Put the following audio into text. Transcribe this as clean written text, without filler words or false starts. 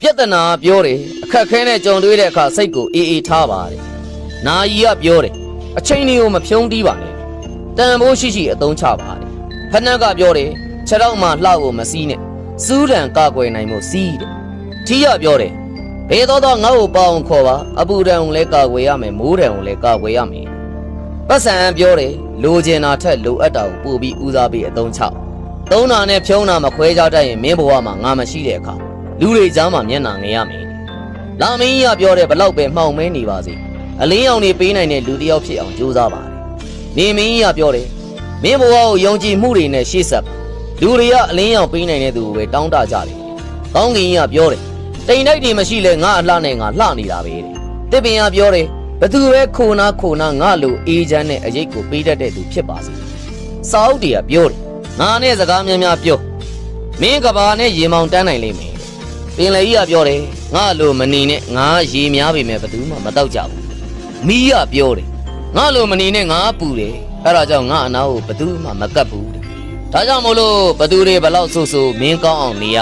ပြဿနာပြောတယ်အခက်ခဲနဲ့ကြုံတွေ့တဲ့အခါစိတ်ကိုအေးအေးထားပါတယ်နာယီကပြောတယ်အချိန်တွေကိုမဖြုံးတီးပါနဲ့တန်ဖိုးရှိရှိအသုံးချပါတယ်ဖနက်ကပြောတယ်ခြေတော့မှလှဖို့မစီးနဲ့စူးတံကကွယ်နိုင်မှုစီးတယ်ထီးရပြောတယ်ဘယ်တော့ငါ့ကိုပေါအောင်ခေါ်ပါအပူတံကိုလည်းကာကွယ်ရမယ်မိုးတံကိုလည်းကာကွယ်ရမယ်ပတ်စံပြောတယ်လိုချင်တာထက်လိုအပ်တာကိုပို့ပြီးဦးစားပေးအသုံးချသုံးတာနဲ့ဖြုံးတာမခွဲကြတတ်ရင်မင်းဘဝမှာငါမရှိတဲ့အခါလူတွေကြားမှာမျက်နှာငယ်ရမယ်လာမင်းကြီးကပြောတယ်ဘလောက်ပဲမှောင်မဲနေပါစေအလင်းရောင်တွေပေးနိုင်တဲ့လူတစ်ယောက်ဖြစ်အောင်ကြိုးစားပါတယ်နေမင်းကြီးကပြောတယ်မင်းဘဝကိုယုံကြည်မှုတွေနဲ့ရှေ့ဆက်ပါလူတွေကအလင်းရောင်ပေးနိုင်တဲ့သူကိုပဲတောင်းတကြတယ်ကောင်းကင်ကြီးကပြောတယ်တိမ်တိုက်တွေမရှိလဲငါအလှနဲ့ငါလှနေတာပဲတဲ့တစ်ပင်ကပြောတယ်ဘသူပဲခိုနာငါလိုအေးချမ်းတဲ့အရေးကိုပေးတတ်တဲ့သူဖြစ်ပါစေစာအုပ်တွေကပြောတယ်ငါနဲ့စကားများများပြောမင်းကဘာနဲ့ရေမောင်တန်းနိုင်လိမ့်မယ်ပင်လေကြီးကပြောတယ်ငါလိုမနေနဲ့ငါရေများပေမဲ့ဘသူမှမတော့ကြဘူးမီးကပြောတယ်ငါလိုမနေနဲ့ငါပူတယ်အဲ့ဒါကြောင့်ငါအနာကိုဘသူမှမကပ်ဘူးတဲ့ဒါကြောင့်မို့လို့ဘသူတွေဘလောက်ဆိုမင်းကောင်းအောင်နေရ